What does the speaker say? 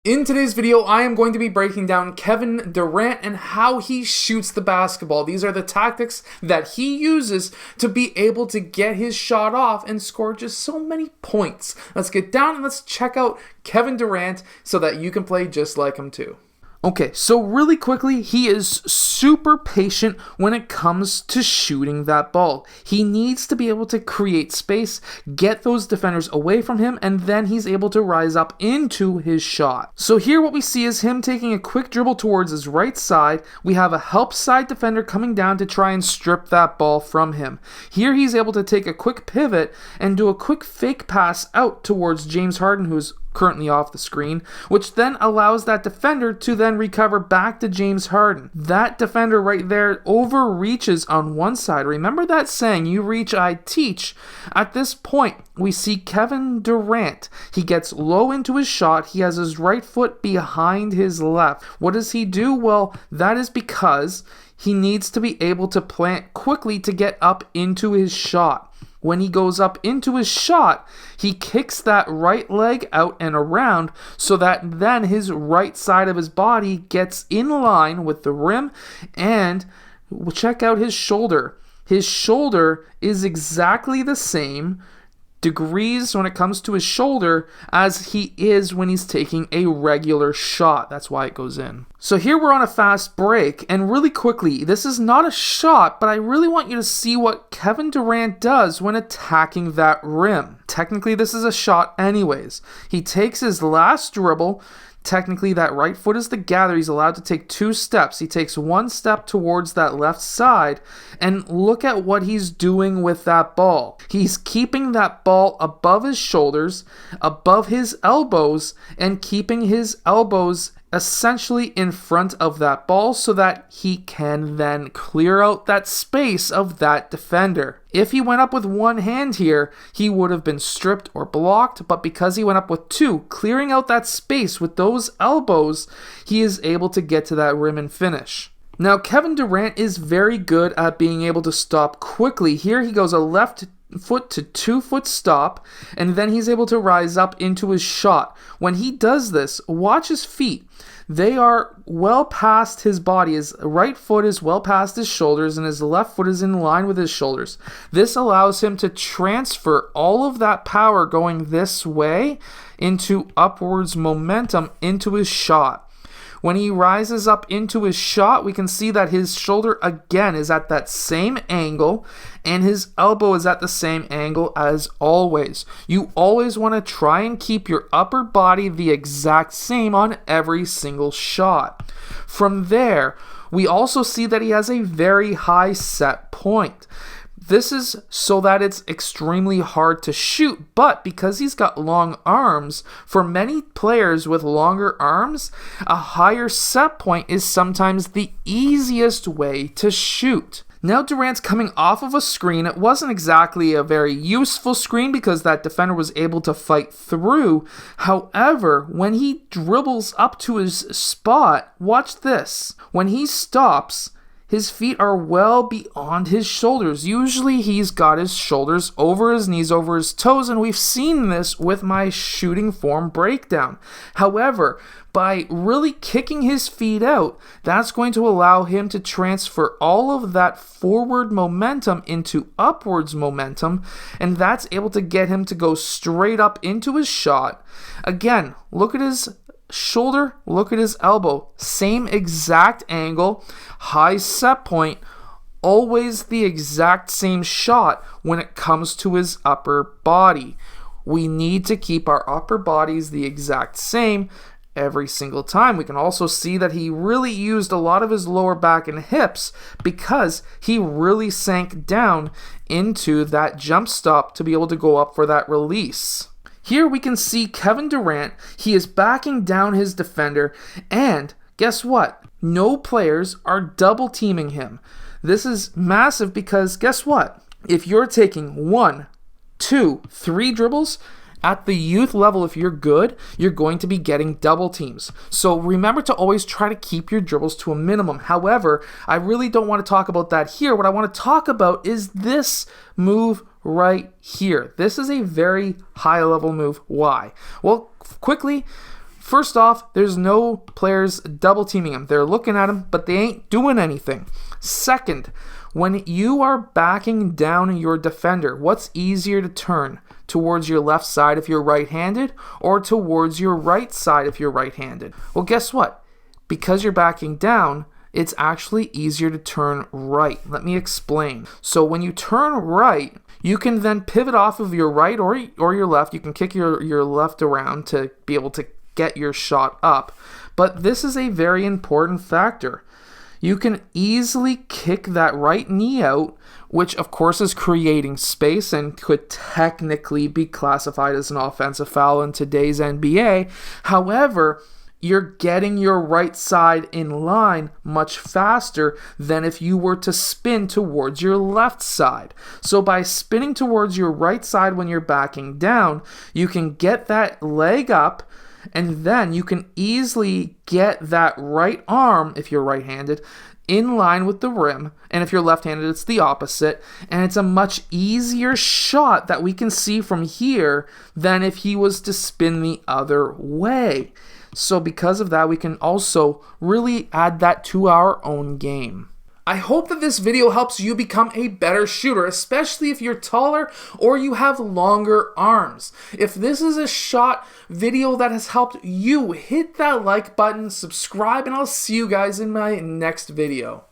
In today's video, I am going to be breaking down Kevin Durant and how he shoots the basketball. These are the tactics that he uses to be able to get his shot off and score just so many points. Let's get down and let's check out Kevin Durant so that you can play just like him too. Okay, so really quickly, he is super patient when it comes to shooting that ball. He needs to be able to create space, get those defenders away from him, and then he's able to rise up into his shot. So here what we see is him taking a quick dribble towards his right side. We have a help side defender coming down to try and strip that ball from him. Here he's able to take a quick pivot and do a quick fake pass out towards James Harden, who's currently off the screen, which then allows that defender to then recover back to James Harden. That defender right there overreaches on one side. Remember that saying, you reach, I teach. At this point, we see Kevin Durant. He gets low into his shot. He has his right foot behind his left. What does he do? Well, that is because he needs to be able to plant quickly to get up into his shot. When he goes up into his shot, he kicks that right leg out and around so that then his right side of his body gets in line with the rim. And check out his shoulder. His shoulder is exactly the same degrees when it comes to his shoulder as he is when he's taking a regular shot. That's why it goes in. So here we're on a fast break, and really quickly, this is not a shot, but I really want you to see what Kevin Durant does when attacking that rim. Technically, this is a shot anyways. He takes his last dribble. Technically, that right foot is the gather. He's allowed to take 2 steps. He takes 1 step towards that left side, and look at what he's doing with that ball. He's keeping that ball above his shoulders, above his elbows, and keeping his elbows essentially in front of that ball so that he can then clear out that space of that defender. If he went up with one hand here, he would have been stripped or blocked, but because he went up with 2, clearing out that space with those elbows, he is able to get to that rim and finish. Now, Kevin Durant is very good at being able to stop quickly. Here he goes a left foot to 2 foot stop, and then he's able to rise up into his shot. When he does this, watch his feet. They are well past his body. His right foot is well past his shoulders, and his left foot is in line with his shoulders. This allows him to transfer all of that power going this way into upwards momentum into his shot. When he rises up into his shot, we can see that his shoulder again is at that same angle and his elbow is at the same angle as always. You always want to try and keep your upper body the exact same on every single shot. From there, we also see that he has a very high set point. This is so that it's extremely hard to shoot, but because he's got long arms, for many players with longer arms, a higher set point is sometimes the easiest way to shoot. Now Durant's coming off of a screen. It wasn't exactly a very useful screen because that defender was able to fight through. However, when he dribbles up to his spot, watch this. When he stops, his feet are well beyond his shoulders. Usually he's got his shoulders over his knees, over his toes, and we've seen this with my shooting form breakdown. However, by really kicking his feet out, that's going to allow him to transfer all of that forward momentum into upwards momentum, and that's able to get him to go straight up into his shot. Again, look at his shoulder, look at his elbow, same exact angle, high set point, always the exact same shot when it comes to his upper body. We need to keep our upper bodies the exact same every single time. We can also see that he really used a lot of his lower back and hips because he really sank down into that jump stop to be able to go up for that release. Here we can see Kevin Durant. He is backing down his defender, and guess what? No players are double teaming him. This is massive because guess what? If you're taking 1, 2, 3 dribbles, at the youth level, if you're good, you're going to be getting double teams. So remember to always try to keep your dribbles to a minimum. However, I really don't want to talk about that here. What I want to talk about is this move right here. This is a very high level move. Why? Well, quickly, First off, there's no players double teaming him. They're looking at him, but they ain't doing anything. Second, when you are backing down your defender, what's easier to turn? Towards your left side if you're right-handed, or towards your right side if you're right-handed? Well, guess what? Because you're backing down, it's actually easier to turn right. Let me explain. So when you turn right, you can then pivot off of your right or your left. You can kick your left around to be able to get your shot up. But this is a very important factor. You can easily kick that right knee out, which of course is creating space and could technically be classified as an offensive foul in today's NBA. However, you're getting your right side in line much faster than if you were to spin towards your left side. So by spinning towards your right side when you're backing down, you can get that leg up, and then you can easily get that right arm, if you're right-handed, in line with the rim, and if you're left-handed, it's the opposite, and it's a much easier shot that we can see from here than if he was to spin the other way. So because of that, we can also really add that to our own game. I hope that this video helps you become a better shooter, especially if you're taller or you have longer arms. If this is a shot video that has helped you, hit that like button, subscribe, and I'll see you guys in my next video.